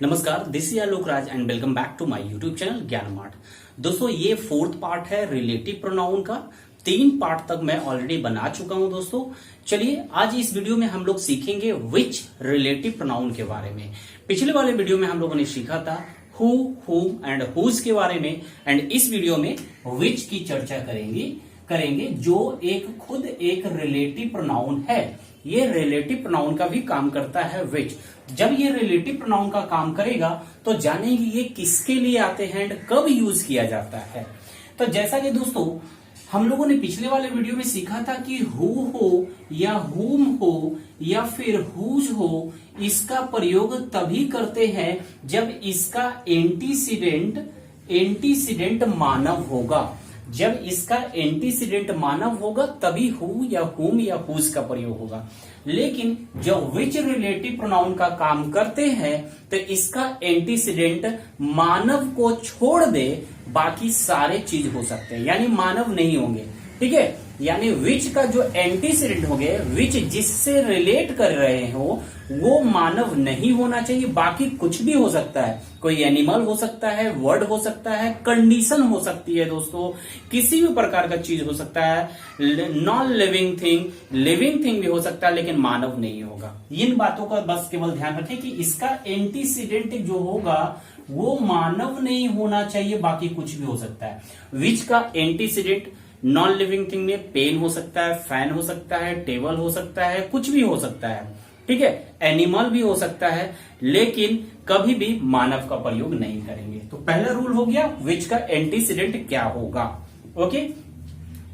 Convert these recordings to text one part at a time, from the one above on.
नमस्कार, this is Alok Raj and welcome back to my YouTube channel Gyan mart. दोस्तों, ये fourth part है रिलेटिव प्रोनाउन का। 3 पार्ट तक मैं ऑलरेडी बना चुका हूं दोस्तों। चलिए आज इस वीडियो में हम लोग सीखेंगे विच रिलेटिव प्रोनाउन के बारे में। पिछले वाले वीडियो में हम लोगों ने सीखा था हु, हुम एंड हुज के बारे में, एंड इस वीडियो में विच की चर्चा करेंगे जो खुद एक रिलेटिव प्रोनाउन है। ये रिलेटिव प्रोनाउन का भी काम करता है विच। जब ये रिलेटिव प्रोनाउन का काम करेगा तो जानेंगे ये किसके लिए आते हैं एंड कब यूज किया जाता है। तो जैसा कि दोस्तों हम लोगों ने पिछले वाले वीडियो में सीखा था कि हु हो या हुम हो या फिर हुज हो, इसका प्रयोग तभी करते हैं जब इसका एंटीसीडेंट मानव होगा। जब इसका एंटीसीडेंट मानव होगा तभी हु या हुम या हुज का प्रयोग होगा। लेकिन जब विच रिलेटिव प्रोनाउन का काम करते हैं तो इसका एंटीसीडेंट मानव को छोड़ दे बाकी सारे चीज हो सकते हैं, यानी मानव नहीं होंगे। ठीक है, यानी विच का जो एंटीसीडेंट होंगे, विच जिससे रिलेट कर रहे हो वो मानव नहीं होना चाहिए। बाकी कुछ भी हो सकता है, कोई एनिमल हो सकता है, वर्ड हो सकता है, कंडीशन हो सकती है दोस्तों, किसी भी प्रकार का चीज हो सकता है। नॉन लिविंग थिंग भी हो सकता है, लेकिन मानव नहीं होगा। इन बातों का बस केवल ध्यान रखें कि इसका एंटीसीडेंट जो होगा वो मानव नहीं होना चाहिए, बाकी कुछ भी हो सकता है। विच का एंटीसीडेंट नॉन लिविंग थिंग में पेन हो सकता है, फैन हो सकता है, टेबल हो सकता है, कुछ भी हो सकता है। ठीक है, एनिमल भी हो सकता है, लेकिन कभी भी मानव का प्रयोग नहीं करेंगे। तो पहला रूल हो गया विच का एंटीसीडेंट क्या होगा। ओके,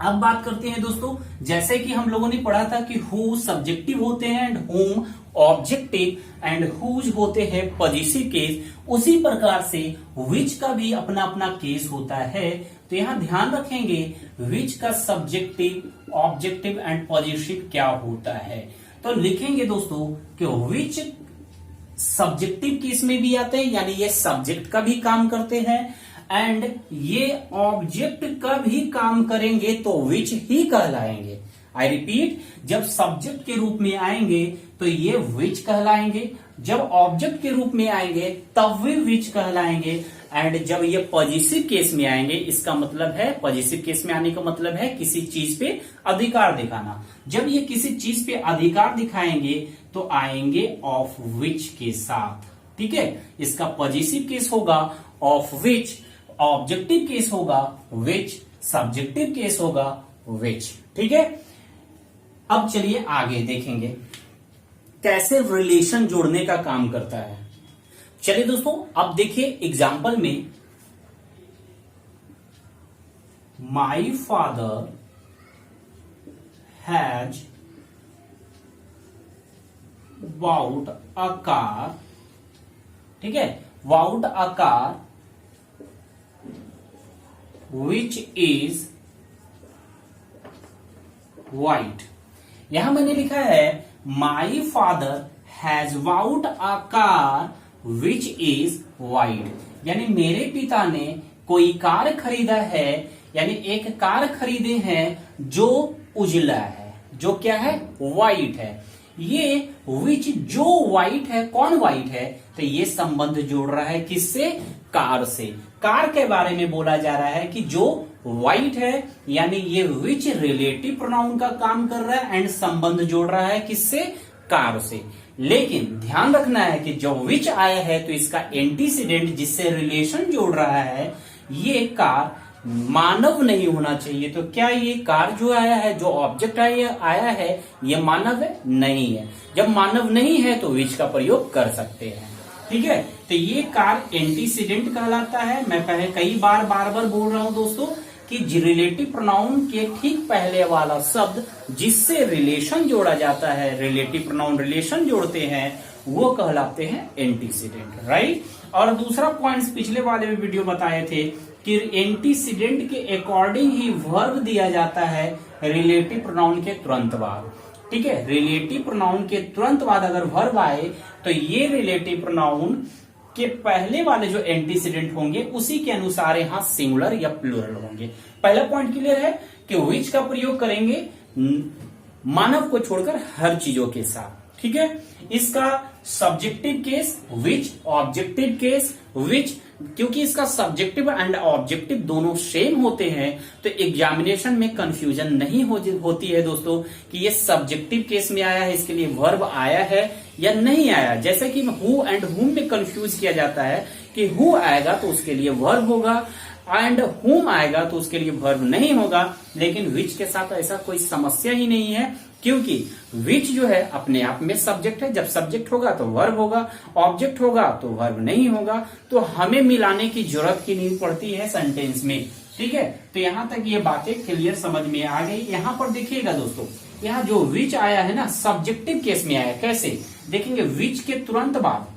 अब बात करते हैं दोस्तों, जैसे कि हम लोगों ने पढ़ा था कि हु सब्जेक्टिव होते हैं एंड हुम ऑब्जेक्टिव एंड हुज होते हैं पॉजिटिव केस। उसी प्रकार से विच का भी अपना अपना केस होता है। तो यहां ध्यान रखेंगे विच का सब्जेक्टिव, ऑब्जेक्टिव एंड पॉजिटिव क्या होता है। तो लिखेंगे दोस्तों कि विच सब्जेक्टिव केस में भी आते हैं, यानी ये सब्जेक्ट का भी काम करते हैं, एंड ये ऑब्जेक्ट का भी काम करेंगे तो विच ही कहलाएंगे। आई रिपीट, जब सब्जेक्ट के रूप में आएंगे तो ये विच कहलाएंगे, जब ऑब्जेक्ट के रूप में आएंगे तब भी विच कहलाएंगे, एंड जब ये पॉजिटिव केस में आएंगे, इसका मतलब है पॉजिटिव केस में आने का मतलब है किसी चीज पे अधिकार दिखाना। जब ये किसी चीज पे अधिकार दिखाएंगे तो आएंगे ऑफ विच के साथ। ठीक है, इसका पॉजिटिव केस होगा ऑफ विच, ऑब्जेक्टिव केस होगा विच, सब्जेक्टिव केस होगा विच। ठीक है, अब चलिए आगे देखेंगे कैसे रिलेशन जोड़ने का काम करता है। चलिए दोस्तों, अब देखिए एग्जाम्पल में, my father has bought a car. ठीक है, bought a car which is white. यहां मैंने लिखा है my father has bought a car which is white, यानी मेरे पिता ने कोई कार खरीदा है, यानी एक कार खरीदे हैं जो उजला है, जो क्या है, व्हाइट है। ये विच जो व्हाइट है, कौन व्हाइट है, तो ये संबंध जोड़ रहा है किससे, कार से। कार के बारे में बोला जा रहा है कि जो व्हाइट है, यानी ये विच रिलेटिव प्रोनाउन का काम कर रहा है एंड संबंध जोड़ रहा है किससे, कार से। लेकिन ध्यान रखना है कि जब विच आया है तो इसका एंटीसीडेंट जिससे रिलेशन जोड़ रहा है, ये कार मानव नहीं होना चाहिए। तो क्या ये कार जो आया है, जो ऑब्जेक्ट आया है, ये मानव है, नहीं है। जब मानव नहीं है तो विच का प्रयोग कर सकते हैं। ठीक है, तो ये कार एंटीसीडेंट कहलाता है। मैं पहले कई बार बोल रहा हूं दोस्तों कि रिलेटिव प्रोनाउन के ठीक पहले वाला शब्द जिससे रिलेशन जोड़ा जाता है, रिलेटिव प्रोनाउन रिलेशन जोड़ते हैं, वो कहलाते हैं एंटीसीडेंट। राइट, और दूसरा पॉइंट पिछले वाले में वीडियो बताए थे कि एंटीसीडेंट के अकॉर्डिंग ही वर्ब दिया जाता है रिलेटिव प्रोनाउन के तुरंत बाद। ठीक है, रिलेटिव प्रोनाउन के तुरंत बाद अगर वर्ब आए तो ये रिलेटिव प्रोनाउन के पहले वाले जो एंटीसीडेंट होंगे उसी के अनुसार यहां सिंगुलर या प्लूरल होंगे। पहला पॉइंट क्लियर है कि विच का प्रयोग करेंगे मानव को छोड़कर हर चीजों के साथ। ठीक है। इसका subjective case which, objective case which, क्योंकि इसका सब्जेक्टिव एंड ऑब्जेक्टिव दोनों सेम होते हैं तो एग्जामिनेशन में कंफ्यूजन नहीं होती है दोस्तों कि ये सब्जेक्टिव केस में आया है, इसके लिए वर्ब आया है या नहीं आया। जैसे कि हु एंड हुम में कंफ्यूज किया जाता है कि हु आएगा तो उसके लिए वर्ब होगा एंड हुम आएगा तो उसके लिए वर्ब नहीं होगा, लेकिन विच के साथ ऐसा कोई समस्या ही नहीं है, क्योंकि विच जो है अपने आप में सब्जेक्ट है। जब सब्जेक्ट होगा तो वर्ब होगा, ऑब्जेक्ट होगा तो वर्ब नहीं होगा, तो हमें मिलाने की जरूरत की नहीं पड़ती है सेंटेंस में। ठीक है, तो यहां तक ये बातें क्लियर समझ में आ गई। यहां पर देखिएगा दोस्तों, यहाँ जो विच आया है ना सब्जेक्टिव केस में आया, कैसे देखेंगे, विच के तुरंत बाद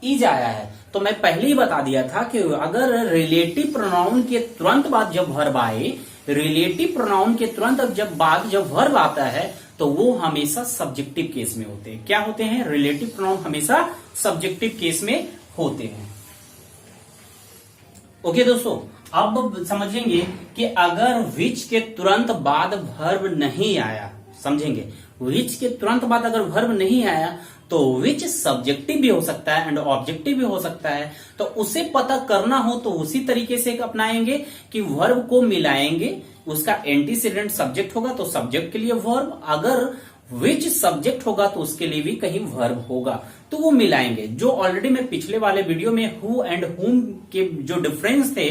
इज आया है। तो मैं पहले ही बता दिया था कि अगर रिलेटिव प्रोनाउन के तुरंत बाद जब वर्ब आए, रिलेटिव प्रोनाउन के तुरंत जब वर्ब आता है तो वो हमेशा सब्जेक्टिव केस में होते हैं। क्या होते हैं? रिलेटिव प्रोनाउन हमेशा सब्जेक्टिव केस में होते हैं। ओके दोस्तों, अब समझेंगे कि अगर विच के तुरंत बाद वर्ब नहीं आया, समझेंगे, विच के तुरंत बाद अगर वर्ब नहीं आया तो विच सब्जेक्टिव भी हो सकता है एंड ऑब्जेक्टिव भी हो सकता है। तो उसे पता करना हो तो उसी तरीके से अपनाएंगे कि वर्ब को मिलाएंगे, उसका एंटीसीडेंट सब्जेक्ट होगा तो सब्जेक्ट के लिए वर्ब, अगर विच सब्जेक्ट होगा तो उसके लिए भी कहीं वर्ब होगा, तो वो मिलाएंगे। जो ऑलरेडी मैं पिछले वाले वीडियो में हु एंड हुम के जो डिफरेंस थे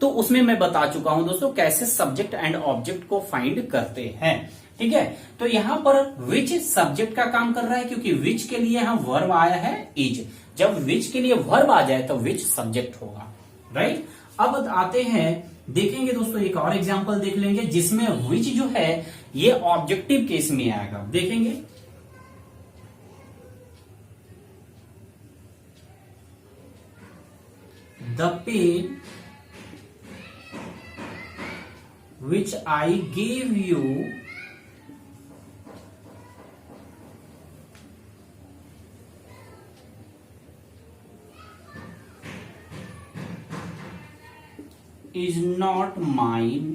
तो उसमें मैं बता चुका हूं दोस्तों कैसे सब्जेक्ट एंड ऑब्जेक्ट को फाइंड करते हैं। ठीक है, तो यहां पर विच सब्जेक्ट का काम कर रहा है क्योंकि विच के लिए यहां वर्ब आया है इज। जब विच के लिए वर्ब आ जाए तो विच सब्जेक्ट होगा, राइट। अब आते हैं, देखेंगे दोस्तों एक और एग्जांपल देख लेंगे जिसमें विच जो है ये ऑब्जेक्टिव केस में आएगा। देखेंगे, the pen which I gave you is not mine।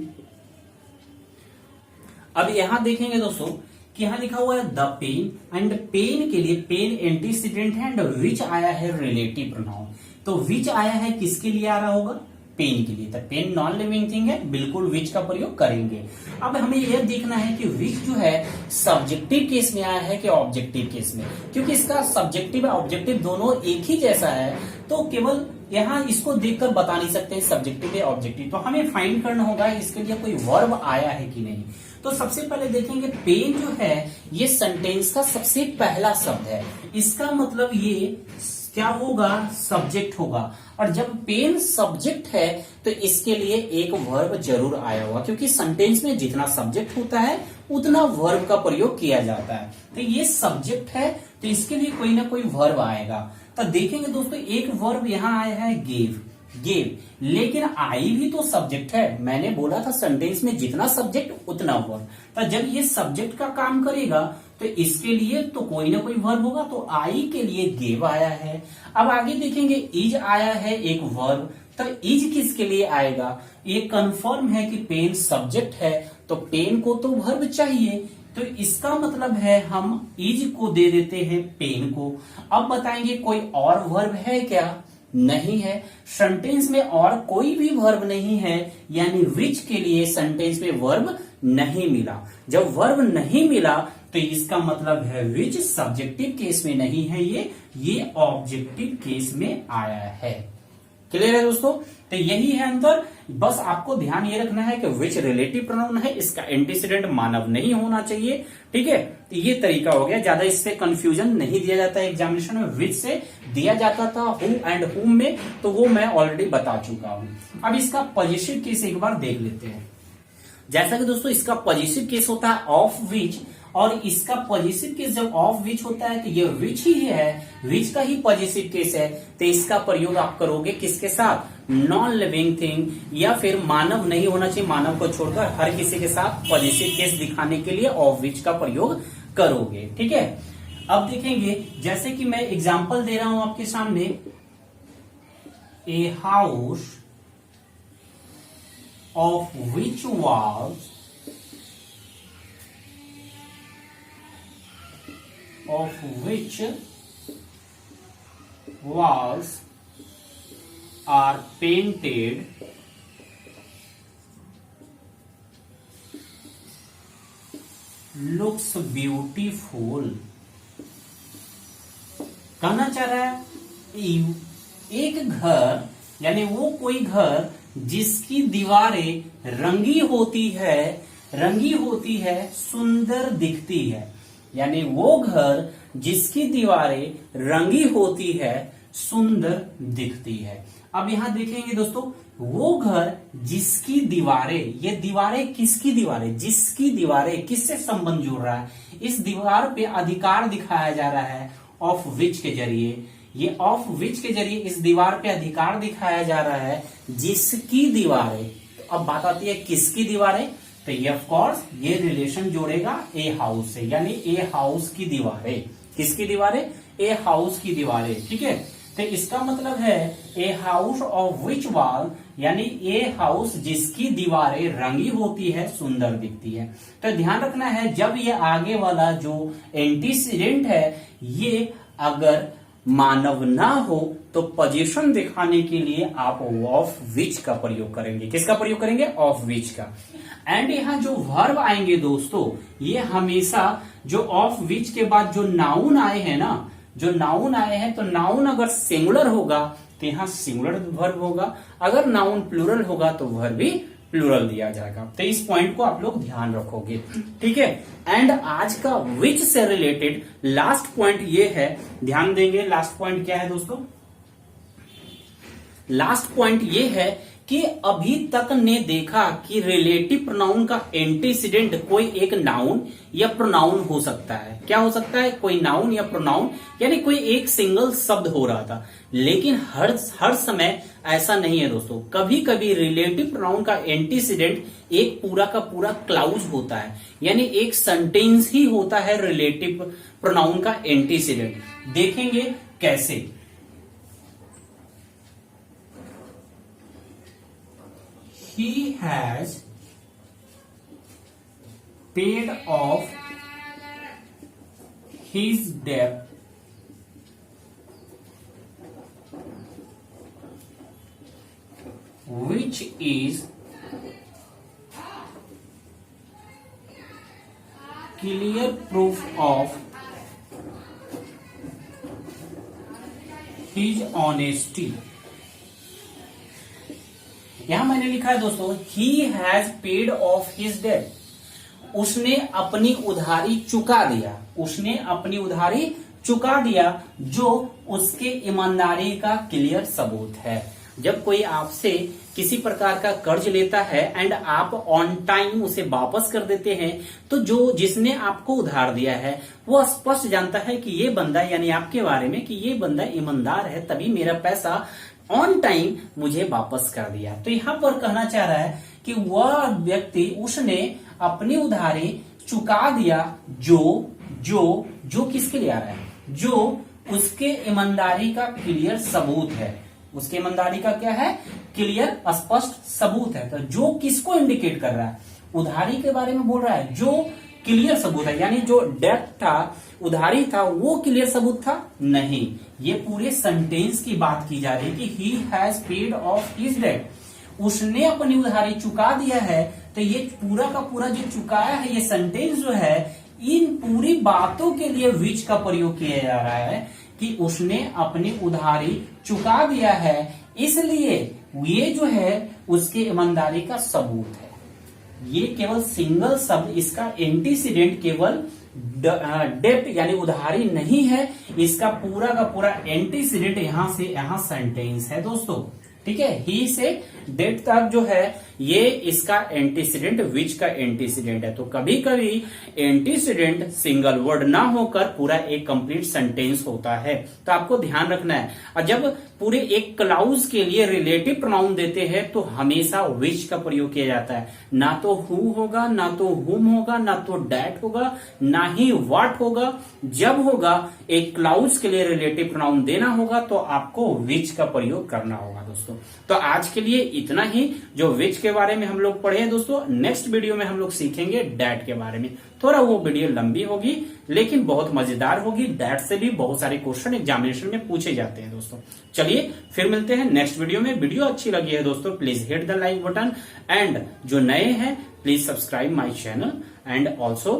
अब यहां देखेंगे दोस्तों कि यहां लिखा हुआ है द पेन, एंड पेन के लिए पेन एंटीसीडेंट है एंड विच आया है रिलेटिव प्रोनाउन। तो विच आया है किसके लिए आ रहा होगा? पेन के लिए। तो पेन नॉन लिविंग थिंग है, बिल्कुल विच का प्रयोग करेंगे। अब हमें यह देखना है कि विच जो है सब्जेक्टिव केस में आया है कि ऑब्जेक्टिव केस में, क्योंकि इसका सब्जेक्टिव और ऑब्जेक्टिव दोनों एक ही जैसा है, तो केवल यहाँ इसको देखकर बता नहीं सकते सब्जेक्टिव या ऑब्जेक्टिव। तो हमें फाइंड करना होगा इसके लिए कोई वर्ब आया है कि नहीं। तो सबसे पहले देखेंगे पेन जो है ये सेंटेंस का सबसे पहला शब्द है, इसका मतलब ये क्या होगा? सब्जेक्ट होगा। और जब पेन सब्जेक्ट है तो इसके लिए एक वर्ब जरूर आया होगा, क्योंकि सेंटेंस में जितना सब्जेक्ट होता है उतना वर्ब का प्रयोग किया जाता है। तो ये सब्जेक्ट है तो इसके लिए कोई ना कोई वर्ब आएगा। तो देखेंगे दोस्तों एक वर्ब यहाँ आया है गेव, गेव, लेकिन आई भी तो सब्जेक्ट है। मैंने बोला था सेंटेंस में जितना सब्जेक्ट उतना वर्ब। तो जब ये सब्जेक्ट का काम करेगा तो इसके लिए तो कोई ना कोई वर्ब होगा, तो आई के लिए गेव आया है। अब आगे देखेंगे इज आया है एक वर्ब, तो इज किसके लिए आएगा? ये कंफर्म है कि पेन सब्जेक्ट है तो पेन को तो वर्ब चाहिए, तो इसका मतलब है हम इज को दे देते हैं पेन को। अब बताएंगे कोई और वर्ब है क्या? नहीं है। सेंटेंस में और कोई भी वर्ब नहीं है, यानी विच के लिए सेंटेंस में वर्ब नहीं मिला। जब वर्ब नहीं मिला तो इसका मतलब है विच सब्जेक्टिव केस में नहीं है, ये ऑब्जेक्टिव केस में आया है। क्लियर है दोस्तों? तो यही है अंतर। बस आपको ध्यान ये रखना है कि विच रिलेटिव प्रोनाउन है, इसका एंटीसीडेंट मानव नहीं होना चाहिए। ठीक है, तो ये तरीका हो गया। ज्यादा इससे कंफ्यूजन नहीं दिया जाता है एग्जामिनेशन में, विच से दिया जाता था हु एंड हुम में, तो वो मैं ऑलरेडी बता चुका हूं। अब इसका पॉजिटिव केस एक बार देख लेते हैं। जैसा कि दोस्तों इसका पॉजिटिव केस होता है ऑफ विच, और इसका पॉजिटिव केस जब ऑफ विच होता है तो ये विच ही है, विच का ही पॉजिटिव केस है, तो इसका प्रयोग आप करोगे किसके साथ? नॉन लिविंग थिंग, या फिर मानव नहीं होना चाहिए, मानव को छोड़कर हर किसी के साथ पॉजिटिव केस दिखाने के लिए ऑफ विच का प्रयोग करोगे। ठीक है, अब देखेंगे जैसे कि मैं एग्जाम्पल दे रहा हूं आपके सामने, a house of which was of which walls are painted looks beautiful। कहना चाह रहा है एक घर यानी वो कोई घर जिसकी दीवारें रंगी होती है सुंदर दिखती है। यानी वो घर जिसकी दीवारें रंगी होती है सुंदर दिखती है। अब यहां देखेंगे दोस्तों, वो घर जिसकी दीवारें, ये दीवारें किसकी दीवारें, जिसकी दीवारें किससे संबंध जोड़ रहा है, इस दीवार पे अधिकार दिखाया जा रहा है ऑफ विच के जरिए। ये ऑफ विच के जरिए इस दीवार पे अधिकार दिखाया जा रहा है जिसकी दीवारें। तो अब बात आती है किसकी दीवारें, तो ये ऑफ कोर्स ये रिलेशन जोड़ेगा ए हाउस से, यानी ए हाउस की दीवारें। किसकी दीवारें, ए हाउस की दीवारें। ठीक है, तो इसका मतलब है a house of which wall, यानी ए हाउस जिसकी दीवारें रंगी होती है सुंदर दिखती है। तो ध्यान रखना है जब ये आगे वाला जो एंटीसीडेंट है ये अगर मानव ना हो तो पोजीशन दिखाने के लिए आप ऑफ विच का प्रयोग करेंगे। किसका प्रयोग करेंगे, ऑफ विच का। एंड यहाँ जो वर्ब आएंगे दोस्तों, ये हमेशा जो ऑफ विच के बाद जो नाउन आए हैं ना, जो नाउन आए हैं, तो नाउन अगर सिंगुलर होगा तो यहाँ सिंगुलर वर्ब होगा, अगर नाउन प्लूरल होगा तो वर्ब भी प्लूरल दिया जाएगा। तो इस पॉइंट को आप लोग ध्यान रखोगे। ठीक है, एंड आज का विच से रिलेटेड लास्ट पॉइंट ये है, ध्यान देंगे। लास्ट पॉइंट क्या है दोस्तों, लास्ट पॉइंट ये है कि अभी तक ने देखा कि रिलेटिव प्रोनाउन का एंटीसीडेंट कोई एक नाउन या प्रोनाउन हो सकता है। क्या हो सकता है, कोई नाउन या प्रोनाउन, यानी कोई एक सिंगल शब्द हो रहा था। लेकिन हर समय ऐसा नहीं है दोस्तों। कभी कभी रिलेटिव प्रोनाउन का एंटीसीडेंट एक पूरा का पूरा क्लाउज होता है, यानी एक सेंटेंस ही होता है रिलेटिव प्रोनाउन का एंटीसीडेंट। देखेंगे कैसे। He has paid off his debt which is clear proof of his honesty। यहां मैंने लिखा है दोस्तों, he has paid off his debt. उसने अपनी उधारी चुका दिया, उसने अपनी उधारी चुका दिया, जो उसके ईमानदारी का क्लियर सबूत है। जब कोई आपसे किसी प्रकार का कर्ज लेता है एंड आप ऑन टाइम उसे वापस कर देते हैं, तो जो जिसने आपको उधार दिया है वो स्पष्ट जानता है कि ये बंदा, यानी आपके बारे में, कि ये बंदा ईमानदार है, तभी मेरा पैसा ऑन टाइम मुझे वापस कर दिया। तो यहां पर कहना चाह रहा है कि वह व्यक्ति, उसने अपनी उधारी चुका दिया, जो जो जो किसके लिए आ रहा है, जो उसके ईमानदारी का क्लियर सबूत है। उसके ईमानदारी का क्या है, क्लियर स्पष्ट सबूत है। तो जो किसको इंडिकेट कर रहा है, उधारी के बारे में बोल रहा है, जो क्लियर सबूत है, यानी जो डेट था, उधारी था, वो क्लियर सबूत था नहीं। ये पूरे सेंटेंस की बात की जा रही है कि he has paid off his debt, उसने अपनी उधारी चुका दिया है। तो ये पूरा का पूरा जो चुकाया है, ये सेंटेंस जो है, इन पूरी बातों के लिए विच का प्रयोग किया जा रहा है कि उसने अपनी उधारी चुका दिया है, इसलिए ये जो है उसके ईमानदारी का सबूत है। ये केवल सिंगल शब्द, इसका एंटीसीडेंट केवल डेब्ट यानी उधारी नहीं है, इसका पूरा का पूरा एंटीसीडेंट यहां से यहां सेंटेंस है दोस्तों। ठीक है, ही से डेट तक जो है ये इसका एंटीसीडेंट विच का एंटीसीडेंट है। तो कभी कभी एंटीसीडेंट सिंगल वर्ड ना होकर पूरा एक कंप्लीट सेंटेंस होता है, तो आपको ध्यान रखना है। और जब पूरे एक क्लाउज के लिए रिलेटिव प्रोनाउन देते हैं तो हमेशा विच का प्रयोग किया जाता है। ना तो हु होगा, ना तो हुम होगा, ना तो डैट होगा, ना ही व्हाट होगा। जब होगा एक क्लाउज के लिए रिलेटिव प्रोनाउन देना होगा तो आपको विच का प्रयोग करना होगा दोस्तों। तो आज के लिए इतना ही। जो विच के बारे में हम लोग पढ़े हैं दोस्तों। नेक्स्ट वीडियो में हम लोग सीखेंगे डैट के बारे में। थोड़ा वो वीडियो लंबी होगी लेकिन बहुत मजेदार होगी। डैट से भी बहुत सारे क्वेश्चन एग्जामिनेशन में पूछे जाते हैं दोस्तों। चलिए फिर मिलते हैं नेक्स्ट वीडियो में। वीडियो अच्छी लगी है दोस्तों, please hit the like button and जो नए हैं please subscribe my channel and also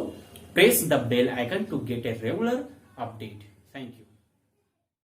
press the bell icon to get a regular update. Thank you.